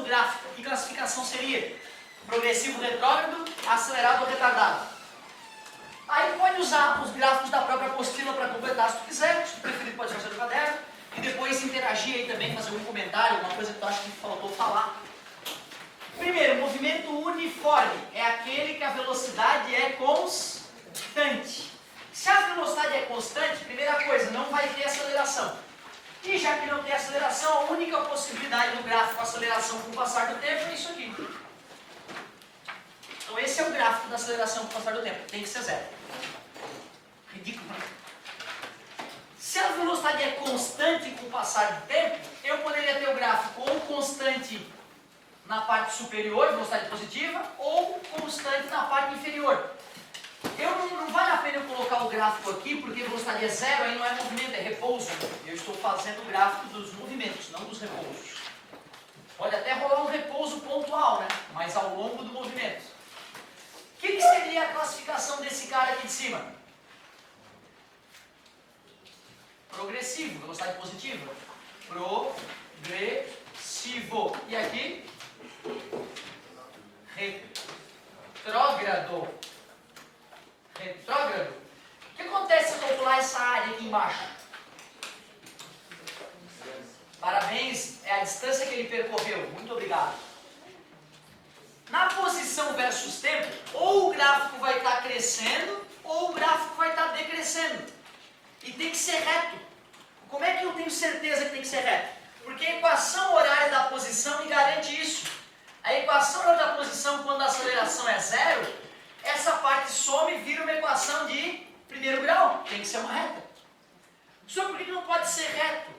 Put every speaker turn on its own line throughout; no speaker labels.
gráfico, que classificação seria? Progressivo retrógrado, acelerado ou retardado? Aí pode usar os gráficos da própria apostila para completar se tu quiser, se tu preferir pode fazer no caderno, e depois interagir aí também, fazer um comentário, alguma coisa que tu acha que faltou falar. Primeiro, movimento uniforme é aquele que a velocidade é constante. Se a velocidade é constante, primeira coisa, não vai ter aceleração. E já que não tem aceleração, a única possibilidade no gráfico aceleração com o passar do tempo é isso aqui. Então esse é o gráfico da aceleração com o passar do tempo. Tem que ser zero. Ridículo, né? Se a velocidade é constante com o passar do tempo, eu poderia ter o gráfico ou constante na parte superior, velocidade positiva, ou constante na parte inferior. Não vale a pena eu colocar o gráfico aqui, porque a velocidade é zero, aí não é movimento, é repouso. Eu estou fazendo o gráfico dos movimentos, não dos repousos. Pode até rolar um repouso pontual, né? Mas ao longo do movimento. O que seria a classificação desse cara aqui de cima? Progressivo, velocidade positiva. Progressivo. E aqui? Retrógrado. Retrógrado. O que acontece se eu calcular essa área aqui embaixo? Parabéns, é a distância que ele percorreu. Muito obrigado. Na posição versus tempo, ou o gráfico vai estar crescendo, ou o gráfico vai estar decrescendo. E tem que ser reto. Como é que eu tenho certeza que tem que ser reto? Porque a equação horária da posição me garante isso. A equação horária da posição, quando a aceleração é zero, essa parte some e vira uma equação de primeiro grau. Tem que ser uma reta. Só por que não pode ser reto?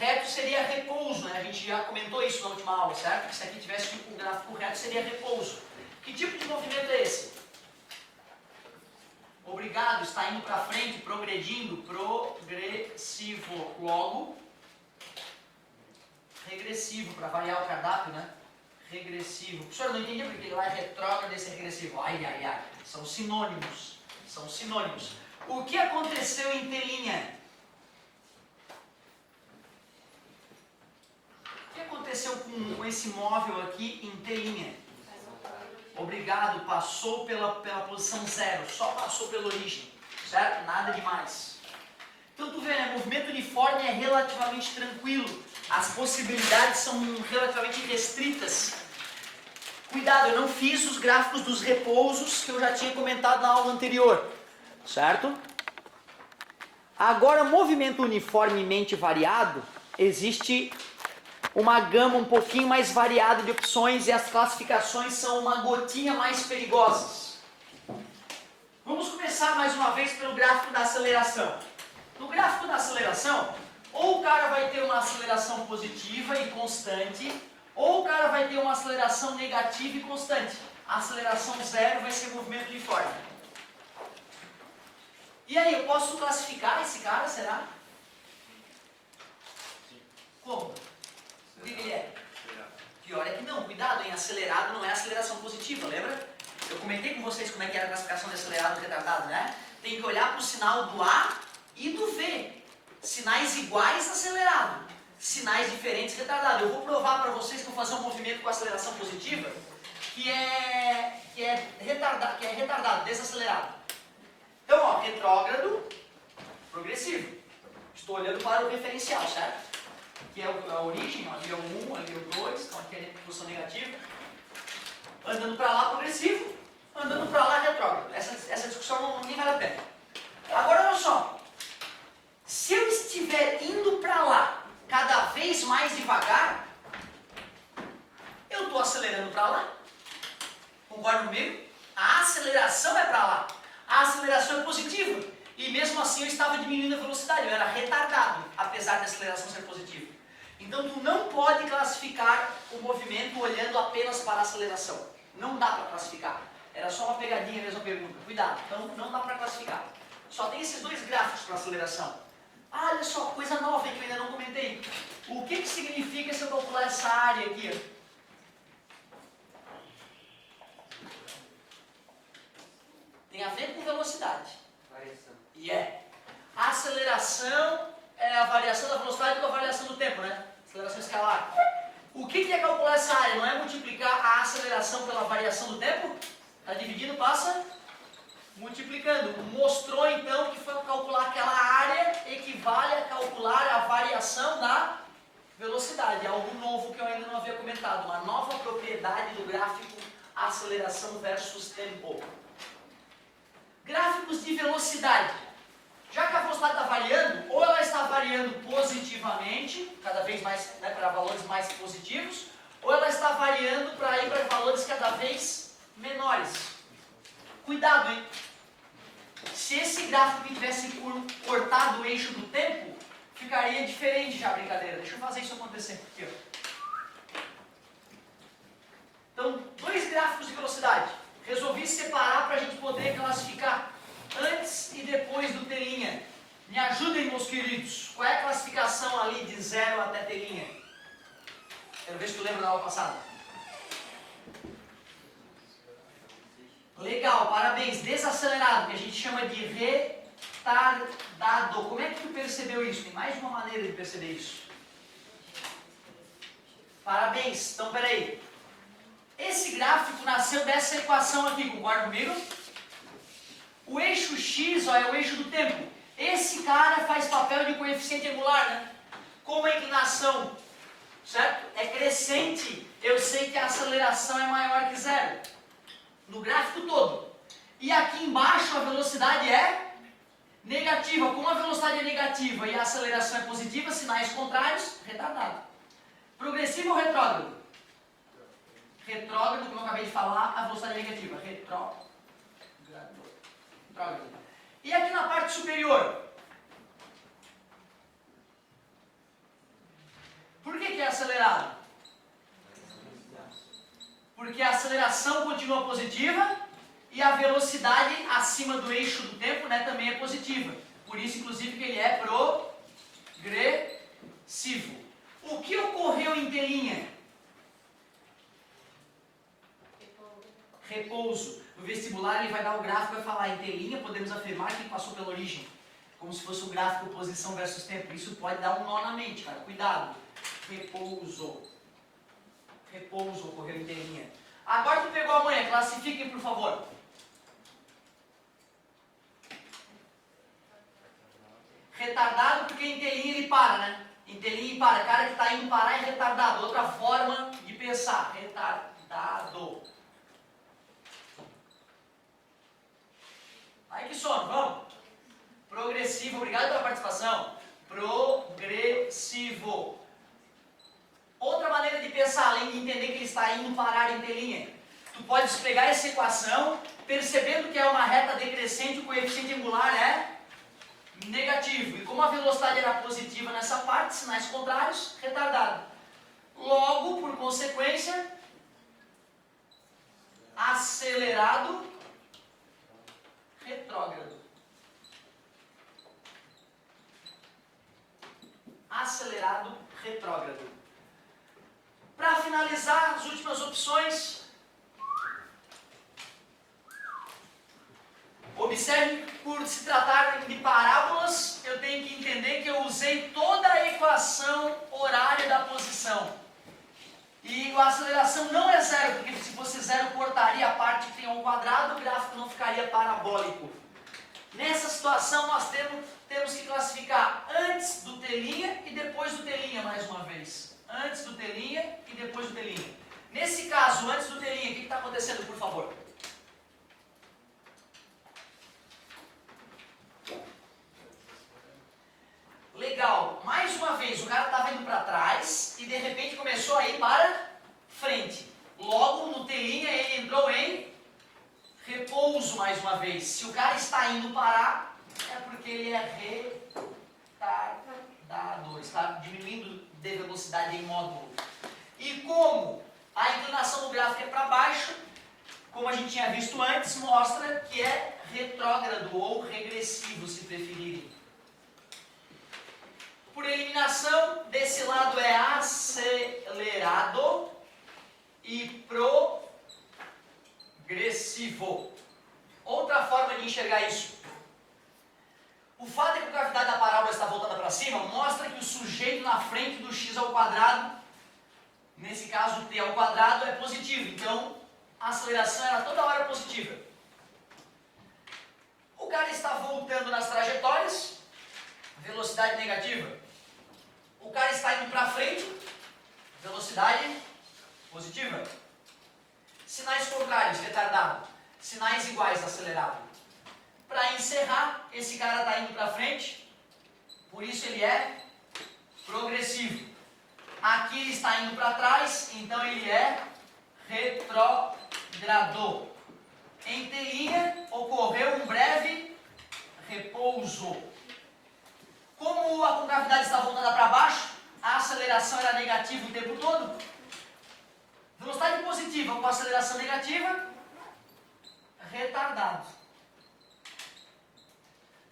Reto seria repouso, né? A gente já comentou isso na última aula, certo? Que se aqui tivesse um gráfico reto, seria repouso. Que tipo de movimento é esse? Obrigado, está indo para frente, progredindo, progressivo. Logo, regressivo, para variar o cardápio, né? Regressivo. Professor, eu não entendi porque lá é retrógrado e esse é regressivo. Ai, ai, ai. São sinônimos. São sinônimos. O que aconteceu em telinha? O que aconteceu com esse móvel aqui em telinha? Obrigado, passou pela posição zero, só passou pela origem, certo? Nada demais. Então tu vê, né? Movimento uniforme é relativamente tranquilo, as possibilidades são relativamente restritas. Cuidado, eu não fiz os gráficos dos repousos que eu já tinha comentado na aula anterior, certo? Agora, movimento uniformemente variado, existe uma gama um pouquinho mais variada de opções e as classificações são uma gotinha mais perigosas. Vamos começar mais uma vez pelo gráfico da aceleração. No gráfico da aceleração, ou o cara vai ter uma aceleração positiva e constante, ou o cara vai ter uma aceleração negativa e constante. A aceleração zero vai ser movimento uniforme. E aí, eu posso classificar esse cara, será? Como? O que ele é? Pior é que não, cuidado, hein? Acelerado não é aceleração positiva, lembra? Eu comentei com vocês como é que era a classificação de acelerado e retardado, né? Tem que olhar para o sinal do A e do V. Sinais iguais, acelerado. Sinais diferentes, retardado. Eu vou provar para vocês que eu vou fazer um movimento com aceleração positiva que é retardado, desacelerado. Então, ó, retrógrado, progressivo. Estou olhando para o referencial, certo? Aqui é a origem, ali é o 1, ali é o 2, então aqui é a posição negativa. Andando para lá, progressivo. Andando para lá, retrógrado. Essa discussão nem vale a pena. Agora, olha só. Se eu estiver indo para lá cada vez mais devagar, eu estou acelerando para lá. Concorda comigo? A aceleração é para lá. A aceleração é positiva. E mesmo assim eu estava diminuindo a velocidade. Eu era retardado, apesar da aceleração ser positiva. Então tu não pode classificar o movimento olhando apenas para a aceleração. Não dá para classificar. Era só uma pegadinha mesmo a pergunta. Cuidado, então não dá para classificar. Só tem esses dois gráficos para aceleração. Ah, olha só, coisa nova que eu ainda não comentei. O que significa se eu calcular essa área aqui? Tem a ver com velocidade.
Variação.
E é. A aceleração é a variação da velocidade com a variação do tempo, né? Aceleração escalar. O que é calcular essa área? Não é multiplicar a aceleração pela variação do tempo? Está dividindo, passa multiplicando. Mostrou então que foi calcular aquela área equivale a calcular a variação da velocidade. É algo novo que eu ainda não havia comentado. Uma nova propriedade do gráfico aceleração versus tempo. Gráficos de velocidade. Já que a velocidade está variando, ou ela está variando positivamente, cada vez mais, né, para valores mais positivos, ou ela está variando para ir para valores cada vez menores. Cuidado, hein? Se esse gráfico aqui tivesse cortado o eixo do tempo, ficaria diferente já a brincadeira. Deixa eu fazer isso acontecer aqui, ó. Então, dois gráficos de velocidade. Resolvi separar para a gente poder classificar antes e depois do telinha. Me ajudem, meus queridos. Qual é a classificação ali de 0 até telinha? Quero ver se tu lembra da aula passada. Legal, parabéns. Desacelerado, que a gente chama de retardado. Como é que tu percebeu isso? Tem mais de uma maneira de perceber isso. Parabéns. Então, peraí. Esse gráfico nasceu dessa equação aqui, concorda comigo? O eixo x, ó, é o eixo do tempo. Esse cara faz papel de coeficiente angular, né? Como a inclinação, certo? É crescente, eu sei que a aceleração é maior que 0. No gráfico todo. E aqui embaixo a velocidade é negativa. Como a velocidade é negativa e a aceleração é positiva, sinais contrários, retardado. Progressivo ou retrógrado? Retrógrado, como eu acabei de falar, a velocidade é negativa. Retrógrado. E aqui na parte superior? Por que é acelerado? Porque a aceleração continua positiva e a velocidade acima do eixo do tempo, né, também é positiva. Por isso, inclusive, que ele é progressivo. O que ocorreu em telinha? Repouso. No vestibular ele vai dar o gráfico e vai falar em telinha, podemos afirmar que passou pela origem. Como se fosse o gráfico posição versus tempo. Isso pode dar um nó na mente, cara. Cuidado. Repouso. Repouso ocorreu em telinha. Agora tu pegou a manhã, classifiquem por favor. Retardado porque em telinha ele para, né? Em telinha ele para. Cara que está indo parar é retardado. Outra forma de pensar. Retardado. Aí que sono, vamos. Progressivo, obrigado pela participação. Progressivo. Outra maneira de pensar, além de entender que ele está indo parar em telinha. Tu podes pegar essa equação, percebendo que é uma reta decrescente, o coeficiente angular é negativo. E como a velocidade era positiva nessa parte, sinais contrários, retardado. Logo, por consequência, acelerado, retrógrado. Acelerado, retrógrado. Para finalizar, as últimas opções. Observe, por se tratar de parábolas, eu tenho que entender que eu usei toda a equação horária da posição. E a aceleração não é zero, porque se fosse zero, cortaria a parte que tem um quadrado, o gráfico não ficaria parabólico. Nessa situação, nós temos que classificar antes do telinha e depois do telinha, mais uma vez. Antes do telinha e depois do telinha. Nesse caso, antes do telinha, o que está acontecendo, por favor? Legal. Mais uma vez, o cara estava indo para trás e de repente começou a ir para frente. Logo, no telinha, ele entrou em repouso mais uma vez. Se o cara está indo parar, é porque ele é retardado. Está diminuindo de velocidade em módulo. E como a inclinação do gráfico é para baixo, como a gente tinha visto antes, mostra que é retrógrado ou regressivo, se preferirem. Por eliminação, desse lado é acelerado e progressivo. Outra forma de enxergar isso. O fato de que a gravidade da parábola está voltada para cima mostra que o sujeito na frente do x ao quadrado Nesse caso, t ao quadrado é positivo, então a aceleração era toda hora positiva. O cara está voltando nas trajetórias, velocidade negativa. O cara está indo para frente, velocidade positiva. Sinais contrários, retardado. Sinais iguais, acelerado. Para encerrar, esse cara está indo para frente, por isso ele é progressivo. Aqui ele está indo para trás, então ele é retrógrado. Em telinha, ocorreu um breve repouso. Como a concavidade está voltada para baixo, a aceleração era negativa o tempo todo. Velocidade positiva com aceleração negativa, retardado.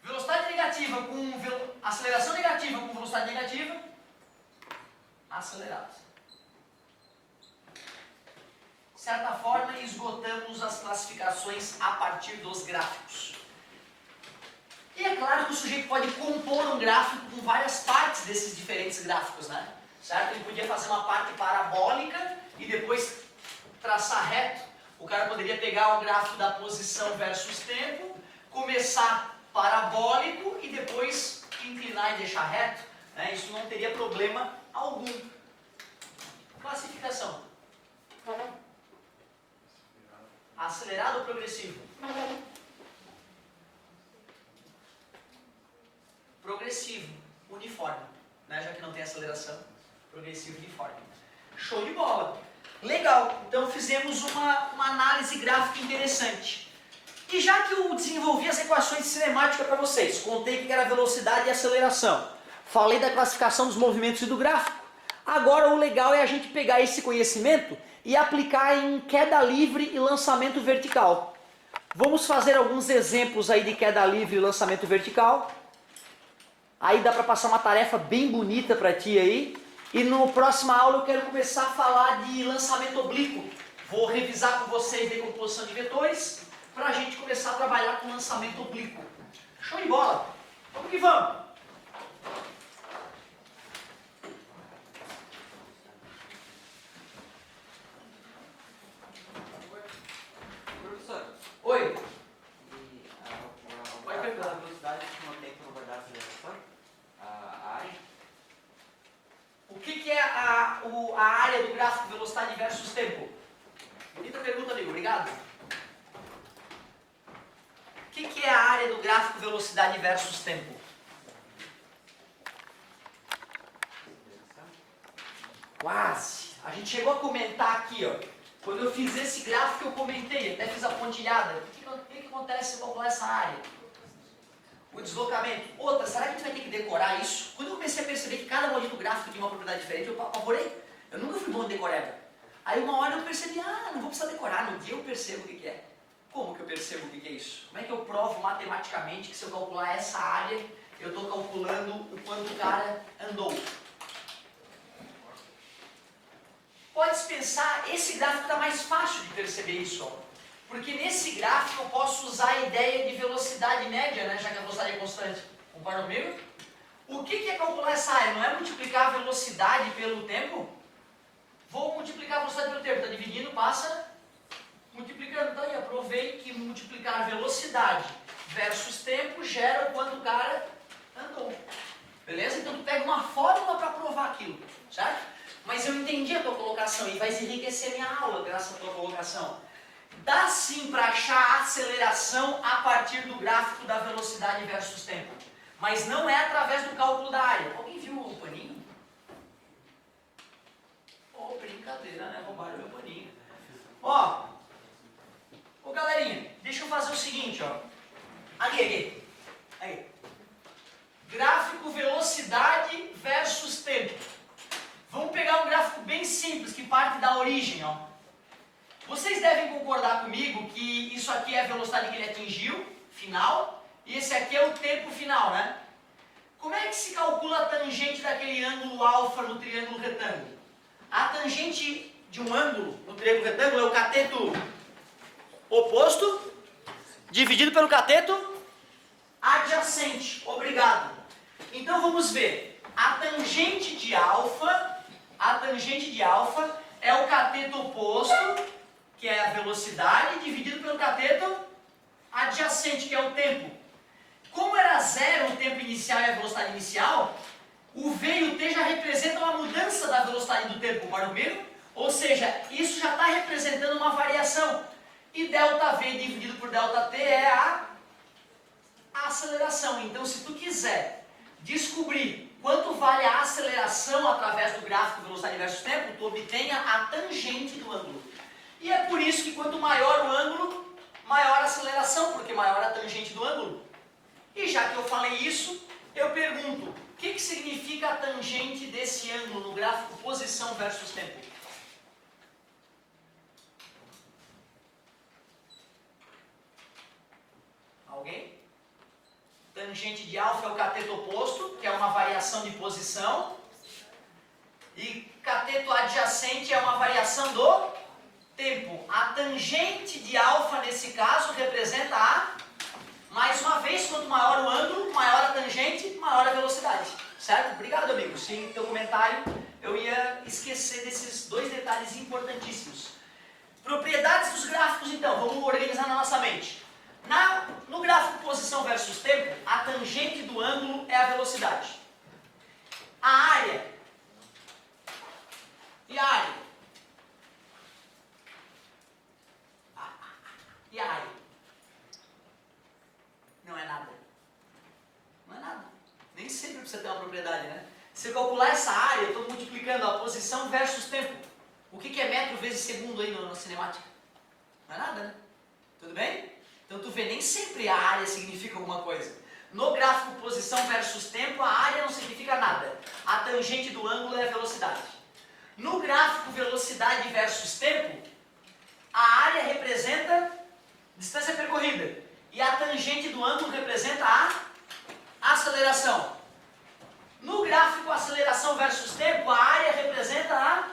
Velocidade negativa com aceleração negativa com velocidade negativa, acelerado. De certa forma, esgotamos as classificações a partir dos gráficos. E é claro que o sujeito pode compor um gráfico com várias partes desses diferentes gráficos, né? Certo? Ele podia fazer uma parte parabólica e depois traçar reto. O cara poderia pegar o gráfico da posição versus tempo, começar parabólico e depois inclinar e deixar reto, né? Isso não teria problema algum. Classificação. Acelerado ou progressivo? Progressivo, uniforme, né? Já que não tem aceleração, progressivo uniforme. Show de bola! Legal, então fizemos uma análise gráfica interessante. E já que eu desenvolvi as equações de cinemática para vocês, contei que era velocidade e aceleração, falei da classificação dos movimentos e do gráfico, agora o legal é a gente pegar esse conhecimento e aplicar em queda livre e lançamento vertical. Vamos fazer alguns exemplos aí de queda livre e lançamento vertical. Aí dá para passar uma tarefa bem bonita para ti aí. E na próxima aula eu quero começar a falar de lançamento oblíquo. Vou revisar com vocês decomposição de vetores para a gente começar a trabalhar com lançamento oblíquo. Show de bola! Vamos que vamos!
Professor.
Oi!
Pode perguntar a velocidade que não tem como vai dar a aceleração? A área?
O que é a área do gráfico velocidade versus tempo? Bonita pergunta, amigo. Obrigado. O que é a área do gráfico velocidade versus tempo? Quase. A gente chegou a comentar aqui, ó. Quando eu fiz esse gráfico eu comentei, até fiz a pontilhada. O que acontece se calcular essa área? O deslocamento. Outra, será que a gente vai ter que decorar isso? Quando eu comecei a perceber que cada maldito gráfico tinha uma propriedade diferente, eu apavorei. Eu nunca fui bom de decoreba. Aí uma hora eu percebi, não vou precisar decorar, no dia eu percebo o que é. Como que eu percebo o que é isso? Como é que eu provo matematicamente que se eu calcular essa área, eu estou calculando o quanto o cara andou? Pode pensar, esse gráfico está mais fácil de perceber isso, ó. Porque nesse gráfico eu posso usar a ideia de velocidade média, né, já que a velocidade é constante. Concorda comigo? O que é calcular essa área? Não é multiplicar a velocidade pelo tempo? Vou multiplicar a velocidade pelo tempo. Está dividindo, passa multiplicando. Então aí, aprovei que multiplicar velocidade versus tempo gera o quanto o cara andou. Beleza? Então tu pega uma fórmula para provar aquilo, certo? Mas eu entendi a tua colocação e vai enriquecer minha aula graças à tua colocação. Dá sim para achar a aceleração a partir do gráfico da velocidade versus tempo. Mas não é através do cálculo da área. Alguém viu o paninho? Oh, brincadeira, né? Roubaram meu paninho. Ó, galerinha, deixa eu fazer o seguinte, ó. Aqui. Gráfico velocidade versus tempo. Vamos pegar um gráfico bem simples que parte da origem, ó. Vocês devem concordar comigo que isso aqui é a velocidade que ele atingiu, final, e esse aqui é o tempo final, né? Como é que se calcula a tangente daquele ângulo alfa no triângulo retângulo? A tangente de um ângulo no triângulo retângulo é o cateto oposto dividido pelo cateto adjacente. Obrigado. Então vamos ver. A tangente de alfa A tangente de alfa é o cateto oposto, que é a velocidade, dividido pelo cateto adjacente, que é o tempo. Como era zero o tempo inicial e a velocidade inicial, o V e o T já representam a mudança da velocidade do tempo, concorda comigo? Ou seja, isso já está representando uma variação. E ΔV dividido por ΔT é a aceleração. Então, se tu quiser descobrir quanto vale a aceleração através do gráfico velocidade versus tempo, tu obtenha a tangente do ângulo. E é por isso que quanto maior o ângulo, maior a aceleração, porque maior a tangente do ângulo. E já que eu falei isso, eu pergunto, o que significa a tangente desse ângulo no gráfico posição versus tempo? Alguém? Tangente de alfa é o cateto oposto, que é uma variação de posição. E cateto adjacente é uma variação do tempo. A tangente de alfa, nesse caso, representa a... Mais uma vez, quanto maior o ângulo, maior a tangente, maior a velocidade. Certo? Obrigado, amigo. Sem teu comentário, eu ia esquecer desses dois detalhes importantíssimos. Propriedades dos gráficos, então. Vamos organizar na nossa mente. No gráfico posição versus tempo, a tangente do ângulo é a velocidade. A área. E a área? E a área? Não é nada. Não é nada. Nem sempre precisa ter uma propriedade, né? Se eu calcular essa área, eu estou multiplicando a posição versus tempo. O que é metro vezes segundo aí na cinemática? Não é nada, né? Tudo bem? Então tu vê, nem sempre a área significa alguma coisa. No gráfico posição versus tempo, a área não significa nada. A tangente do ângulo é a velocidade. No gráfico velocidade versus tempo, a área representa distância percorrida. E a tangente do ângulo representa a aceleração. No gráfico aceleração versus tempo, a área representa a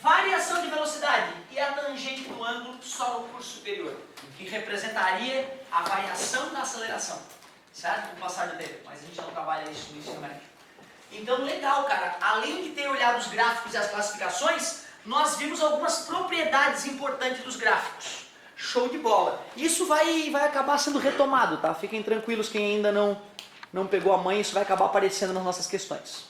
variação de velocidade. E a tangente do ângulo só no curso superior, que representaria a variação da aceleração. Certo? Com o passar do tempo. Mas a gente não trabalha isso no ensino médio. Então, legal, cara. Além de ter olhado os gráficos e as classificações, nós vimos algumas propriedades importantes dos gráficos. Show de bola. Isso vai acabar sendo retomado, tá? Fiquem tranquilos, quem ainda não pegou a manha, isso vai acabar aparecendo nas nossas questões.